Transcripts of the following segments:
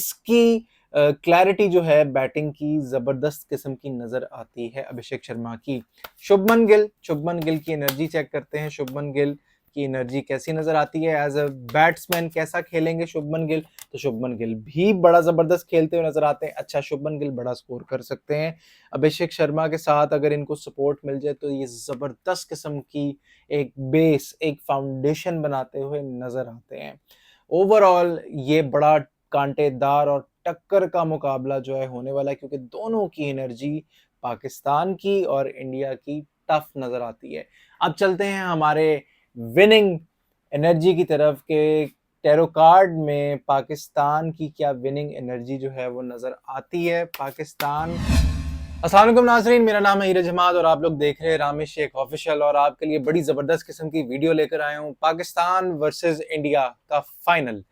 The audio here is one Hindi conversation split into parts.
इसकी क्लैरिटी जो है बैटिंग की जबरदस्त किस्म की नजर आती है अभिषेक शर्मा की। शुभमन गिल की एनर्जी चेक करते हैं। शुभमन गिल की एनर्जी कैसी नजर आती है, एज अ बैट्समैन कैसा खेलेंगे शुभमन गिल। तो शुभमन गिल भी बड़ा जबरदस्त खेलते हुए नजर आते हैं। अच्छा, शुभमन गिल बड़ा स्कोर कर सकते हैं। अभिषेक शर्मा के साथ अगर इनको सपोर्ट मिल जाए तो ये जबरदस्त किस्म की एक बेस, एक फाउंडेशन बनाते हुए नजर आते हैं। ओवरऑल ये बड़ा कांटेदार और टक्कर का मुकाबला जो है होने वाला है, क्योंकि दोनों की एनर्जी, पाकिस्तान की और इंडिया की, टफ नजर आती है। अब चलते हैं हमारे विनिंग एनर्जी की तरफ के टैरो कार्ड में पाकिस्तान की क्या विनिंग एनर्जी जो है वो नजर आती है। पाकिस्तान। अस्सलाम वालेकुम नाज़रीन, मेरा नाम है हीरज हमाद और आप लोग देख रहे हैं रामेश शेख ऑफिशियल, और आपके लिए बड़ी जबरदस्त किस्म की वीडियो लेकर आया हूं। पाकिस्तान वर्सेस इंडिया का फाइनल।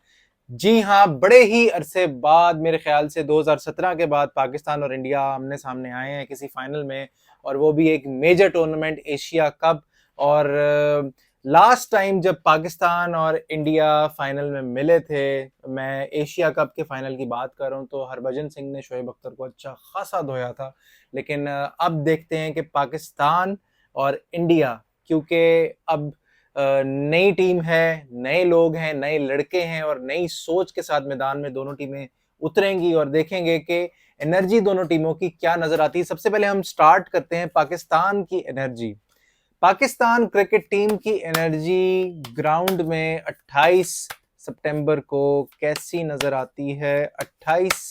जी हाँ, बड़े ही अरसे बाद, मेरे ख्याल से 2017 के बाद पाकिस्तान और इंडिया आमने सामने आए हैं किसी फाइनल में, और वो भी एक मेजर टूर्नामेंट एशिया कप। और लास्ट टाइम जब पाकिस्तान और इंडिया फाइनल में मिले थे, मैं एशिया कप के फाइनल की बात कर रहा हूँ, तो हरभजन सिंह ने शोएब अख्तर को अच्छा खासा धोया था। लेकिन अब देखते हैं कि पाकिस्तान और इंडिया, क्योंकि अब नई टीम है, नए लोग हैं, नए लड़के हैं, और नई सोच के साथ मैदान में दोनों टीमें उतरेंगी, और देखेंगे कि एनर्जी दोनों टीमों की क्या नजर आती है। सबसे पहले हम स्टार्ट करते हैं पाकिस्तान की एनर्जी। पाकिस्तान क्रिकेट टीम की एनर्जी ग्राउंड में 28 सितंबर को कैसी नजर आती है। 28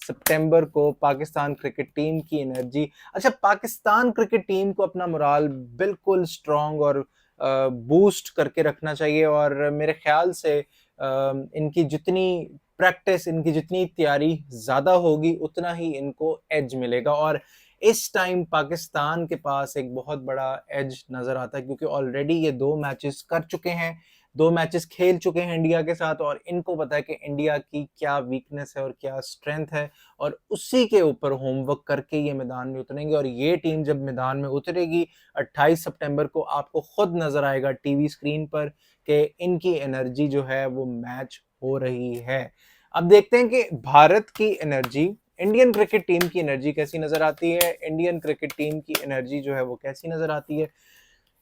सितंबर को पाकिस्तान क्रिकेट टीम की एनर्जी। अच्छा, पाकिस्तान क्रिकेट टीम को अपना मोराल बिल्कुल स्ट्रांग और बूस्ट करके रखना चाहिए, और मेरे ख्याल से इनकी जितनी प्रैक्टिस, इनकी जितनी तैयारी ज्यादा होगी, उतना ही इनको एज मिलेगा। और इस टाइम पाकिस्तान के पास एक बहुत बड़ा एज नजर आता है, क्योंकि ऑलरेडी ये 2 मैचेस कर चुके हैं, 2 मैचेस खेल चुके हैं इंडिया के साथ, और इनको पता है कि इंडिया की क्या वीकनेस है और क्या स्ट्रेंथ है, और उसी के ऊपर होमवर्क करके ये मैदान में उतरेंगे। और ये टीम जब मैदान में उतरेगी 28 सितंबर को, आपको खुद नजर आएगा टीवी स्क्रीन पर कि इनकी एनर्जी जो है वो मैच हो रही है। अब देखते हैं कि भारत की एनर्जी, इंडियन क्रिकेट टीम की एनर्जी कैसी नजर आती है। इंडियन क्रिकेट टीम की एनर्जी जो है वो कैसी नजर आती है।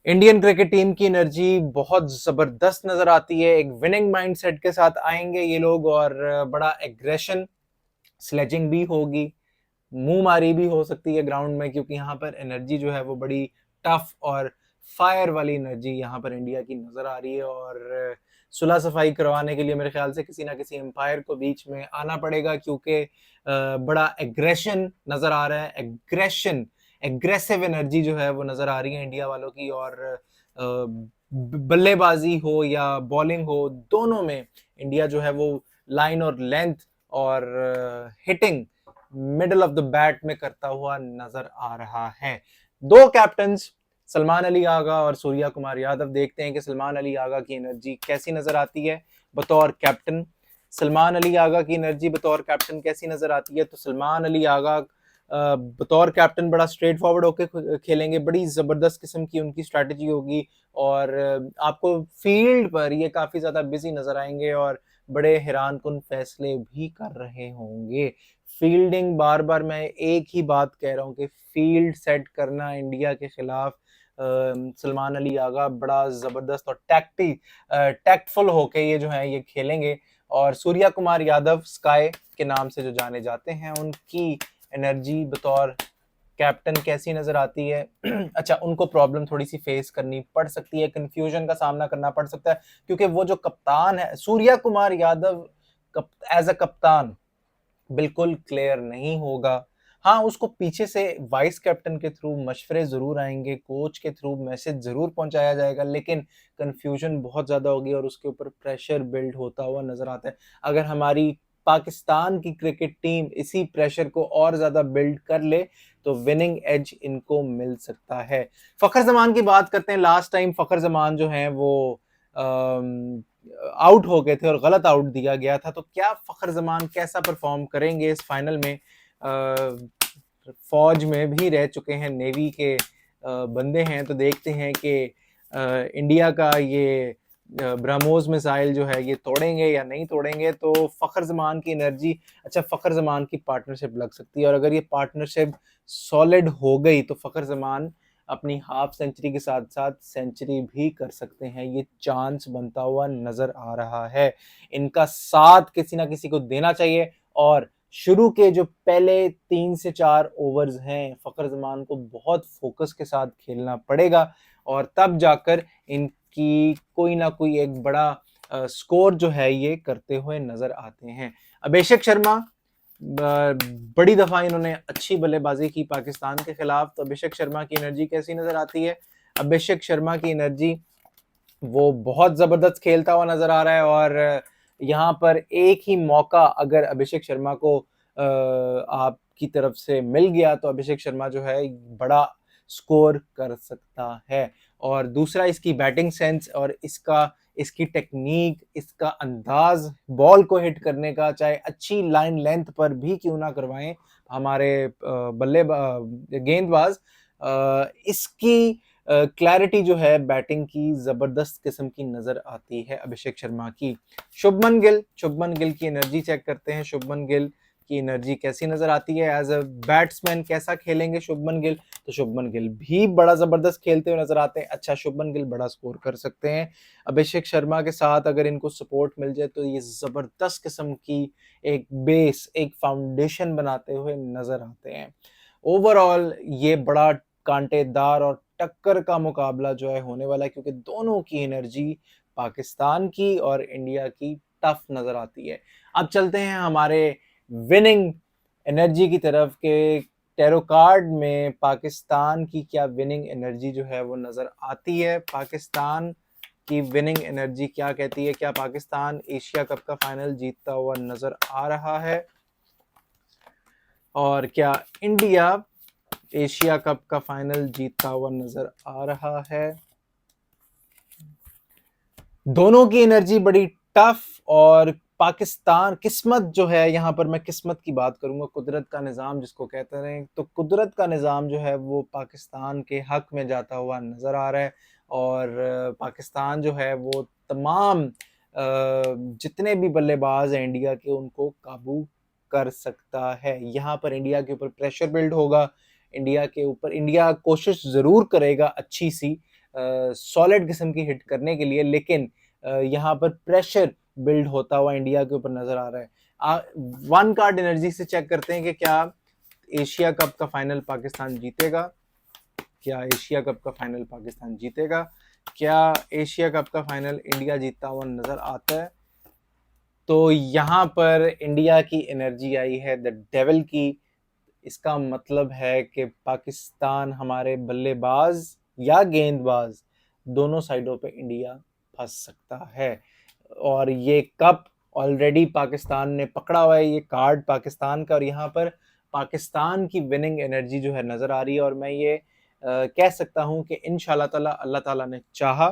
इंडियन क्रिकेट टीम की एनर्जी बहुत जबरदस्त नजर आती है। एक विनिंग माइंडसेट के साथ आएंगे ये लोग, और बड़ा एग्रेशन, स्लेजिंग भी होगी, मुंह मारी भी हो सकती है ग्राउंड में, क्योंकि यहाँ पर एनर्जी जो है वो बड़ी टफ और फायर वाली एनर्जी यहाँ पर इंडिया की नजर आ रही है। और सुलह सफाई करवाने के लिए मेरे ख्याल से किसी ना किसी एम्पायर को बीच में आना पड़ेगा, क्योंकि बड़ा एग्रेशन नजर आ रहा है। एग्रेसिव एनर्जी जो है वो नजर आ रही है इंडिया वालों की, और बल्लेबाजी हो या बॉलिंग हो, दोनों में इंडिया जो है वो लाइन और लेंथ और hitting middle of the bat में करता हुआ नजर आ रहा है। 2 कैप्टन, सलमान अली आगा और सूर्या कुमार यादव। देखते हैं कि सलमान अली आगा की एनर्जी कैसी नजर आती है बतौर कैप्टन। सलमान अली आगा की एनर्जी बतौर कैप्टन कैसी नजर आती है। तो सलमान अली आगा बतौर कैप्टन बड़ा स्ट्रेट फॉरवर्ड होकर खेलेंगे, बड़ी जबरदस्त किस्म की उनकी स्ट्रैटेजी होगी, और आपको फील्ड पर ये काफी ज्यादा बिजी नजर आएंगे, और बड़े हैरान कुन फैसले भी कर रहे होंगे। फील्डिंग, बार बार मैं एक ही बात कह रहा हूँ कि फील्ड सेट करना इंडिया के खिलाफ सलमान अली आगा बड़ा जबरदस्त और टैक्टफुल होके ये जो है ये खेलेंगे। और सूर्या कुमार यादव, स्काई के नाम से जो जाने जाते हैं, उनकी एनर्जी बतौर कैप्टन कैसी नजर आती है। अच्छा, उनको प्रॉब्लम थोड़ी सी फेस करनी पड़ सकती है, कंफ्यूजन का सामना करना पड़ सकता है, क्योंकि वो जो कप्तान है सूर्या कुमार यादव, एज अ कप्तान बिल्कुल क्लियर नहीं होगा। हाँ, उसको पीछे से वाइस कैप्टन के थ्रू मशवरे जरूर आएंगे, कोच के थ्रू मैसेज जरूर पहुंचाया जाएगा, लेकिन कंफ्यूजन बहुत ज्यादा होगी और उसके ऊपर प्रेशर बिल्ड होता हुआ नजर आता है। अगर हमारी पाकिस्तान की क्रिकेट टीम इसी प्रेशर को और ज्यादा बिल्ड कर ले तो विनिंग एज इनको मिल सकता है। फखर जमान की बात करते हैं। लास्ट टाइम फखर जमान जो है वो आउट हो गए थे और गलत आउट दिया गया था, तो क्या फखर जमान कैसा परफॉर्म करेंगे इस फाइनल में। फौज में भी रह चुके हैं, नेवी के बंदे हैं, तो देखते हैं कि इंडिया का ये ब्रह्मोस मिसाइल जो है ये तोड़ेंगे या नहीं तोड़ेंगे, तो फ़खर ज़मान की एनर्जी, अच्छा फ़खर ज़मान की पार्टनरशिप लग सकती है, और अगर ये पार्टनरशिप सॉलिड हो गई तो फ़खर ज़मान अपनी हाफ सेंचुरी के साथ साथ सेंचुरी भी कर सकते हैं। ये चांस बनता हुआ नजर आ रहा है। इनका साथ किसी ना किसी को देना चाहिए, और शुरू के जो पहले 3 से 4 ओवर्स हैं फ़खर ज़मान को बहुत फोकस के साथ खेलना पड़ेगा, और तब जाकर इनकी कोई ना कोई एक बड़ा स्कोर जो है ये करते हुए नजर आते हैं। अभिषेक शर्मा बड़ी दफा इन्होंने अच्छी बल्लेबाजी की पाकिस्तान के खिलाफ, तो अभिषेक शर्मा की एनर्जी कैसी नजर आती है? अभिषेक शर्मा की एनर्जी, वो बहुत जबरदस्त खेलता हुआ नजर आ रहा है, और यहाँ पर एक ही मौका अगर अभिषेक शर्मा को आपकी तरफ से मिल गया तो अभिषेक शर्मा जो है बड़ा स्कोर कर सकता है। और दूसरा, इसकी बैटिंग सेंस और इसकी टेक्निक, इसका अंदाज बॉल को हिट करने का, चाहे अच्छी लाइन लेंथ पर भी क्यों ना करवाएं हमारे गेंदबाज, इसकी क्लैरिटी जो है बैटिंग की जबरदस्त किस्म की नजर आती है अभिषेक शर्मा की। शुभमन गिल की एनर्जी चेक करते हैं। शुभमन गिल की एनर्जी कैसी नजर आती है? एज अ बैट्समैन कैसा खेलेंगे शुभमन गिल? तो शुभमन गिल भी बड़ा जबरदस्त खेलते हुए नजर आते हैं। अच्छा, शुभमन गिल बड़ा स्कोर कर सकते हैं। अभिषेक शर्मा के साथ अगर इनको सपोर्ट मिल जाए तो ये जबरदस्त किस्म की एक बेस, एक फाउंडेशन बनाते हुए नजर आते हैं। ओवरऑल ये बड़ा कांटेदार और टक्कर का मुकाबला जो है होने वाला है, क्योंकि दोनों की एनर्जी, पाकिस्तान की और इंडिया की, टफ नजर आती है। अब चलते हैं हमारे विनिंग एनर्जी की तरफ के टैरो कार्ड में पाकिस्तान की क्या विनिंग एनर्जी जो है वो नजर आती है। पाकिस्तान की विनिंग एनर्जी क्या कहती है? क्या पाकिस्तान एशिया कप का फाइनल जीतता हुआ नजर आ रहा है? और क्या इंडिया एशिया कप का फाइनल जीतता हुआ नजर आ रहा है? दोनों की एनर्जी बड़ी टफ, और पाकिस्तान, किस्मत जो है, यहाँ पर मैं किस्मत की बात करूंगा, कुदरत का निज़ाम जिसको कहते हैं, तो कुदरत का निज़ाम जो है वो पाकिस्तान के हक में जाता हुआ नजर आ रहा है, और पाकिस्तान जो है वो तमाम जितने भी बल्लेबाज हैं इंडिया के उनको काबू कर सकता है। यहाँ पर इंडिया के ऊपर प्रेशर बिल्ड होगा, इंडिया के ऊपर, इंडिया कोशिश ज़रूर करेगा अच्छी सी सॉलिड किस्म की हिट करने के लिए, लेकिन यहाँ पर प्रेशर बिल्ड होता हुआ इंडिया के ऊपर नजर आ रहा है। वन कार्ड एनर्जी से चेक करते हैं कि क्या एशिया कप का फाइनल पाकिस्तान जीतेगा? क्या एशिया कप का फाइनल पाकिस्तान जीतेगा? क्या एशिया कप का फाइनल इंडिया जीतता हुआ नजर आता है? तो यहाँ पर इंडिया की एनर्जी आई है द डेविल की। इसका मतलब है कि पाकिस्तान, हमारे बल्लेबाज या गेंदबाज, दोनों साइडों पे इंडिया फंस सकता है, और ये कप ऑलरेडी पाकिस्तान ने पकड़ा हुआ है, ये कार्ड पाकिस्तान का, और यहाँ पर पाकिस्तान की विनिंग एनर्जी जो है नजर आ रही है, और मैं ये कह सकता हूँ कि इंशाल्लाह ताला, अल्लाह ताला ने चाहा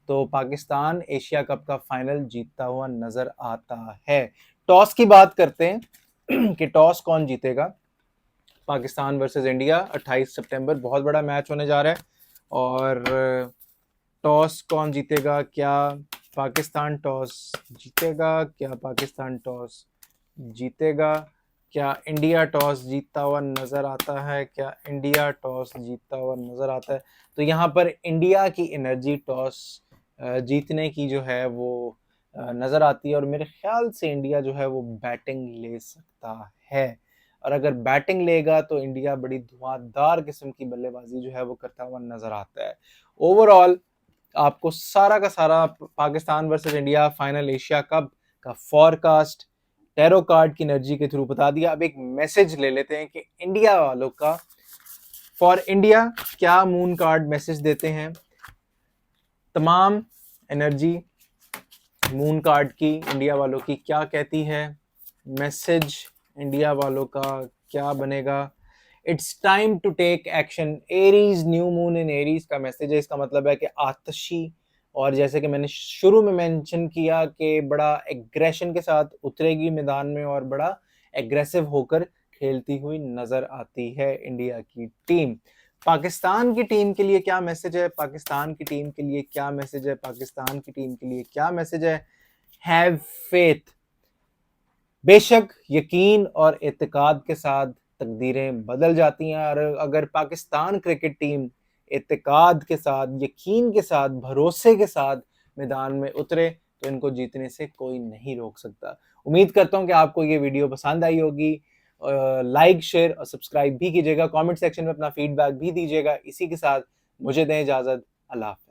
तो पाकिस्तान एशिया कप का फाइनल जीतता हुआ नजर आता है। टॉस की बात करते हैं कि टॉस कौन जीतेगा। पाकिस्तान वर्सेस इंडिया 28 सितंबर, बहुत बड़ा मैच होने जा रहा है, और टॉस कौन जीतेगा? क्या पाकिस्तान टॉस जीतेगा? क्या पाकिस्तान टॉस जीतेगा? क्या इंडिया टॉस जीतता हुआ नजर आता है? क्या इंडिया टॉस जीतता हुआ नजर आता है? तो यहाँ पर इंडिया की एनर्जी टॉस जीतने की जो है वो नजर आती है, और मेरे ख्याल से इंडिया जो है वो बैटिंग ले सकता है, और अगर बैटिंग लेगा तो इंडिया बड़ी धुआंधार किस्म की बल्लेबाजी जो है वो करता हुआ नजर आता है। ओवरऑल आपको सारा का सारा Pakistan versus India final Asia cup का फॉरकास्ट टैरो कार्ड की एनर्जी के थ्रू बता दिया। अब एक मैसेज ले लेते हैं कि इंडिया वालों का, फॉर इंडिया क्या मून कार्ड मैसेज देते हैं। तमाम एनर्जी मून कार्ड की इंडिया वालों की क्या कहती है? मैसेज इंडिया वालों का क्या बनेगा? It's time to take action, Aries, new moon in Aries का मैसेज है। इसका मतलब है कि आतशी, और जैसे कि मैंने शुरू में मेंशन किया कि बड़ा एग्रेशन के साथ उतरेगी मैदान में, और बड़ा एग्रेसिव होकर खेलती हुई नजर आती है इंडिया की टीम। पाकिस्तान की टीम के लिए क्या मैसेज है, पाकिस्तान की टीम के लिए क्या मैसेज है, पाकिस्तान की टीम के लिए क्या मैसेज है? Have faith. बेशक यकीन और एतकाद के साथ तकदीरें बदल जाती हैं, और अगर पाकिस्तान क्रिकेट टीम एतकाद के साथ, यकीन के साथ, भरोसे के साथ मैदान में उतरे तो इनको जीतने से कोई नहीं रोक सकता। उम्मीद करता हूं कि आपको ये वीडियो पसंद आई होगी। लाइक, शेयर और सब्सक्राइब भी कीजिएगा। कमेंट सेक्शन में अपना फीडबैक भी दीजिएगा। इसी के साथ मुझे दें इजाज़त। अल्लाह हाफ़िज़।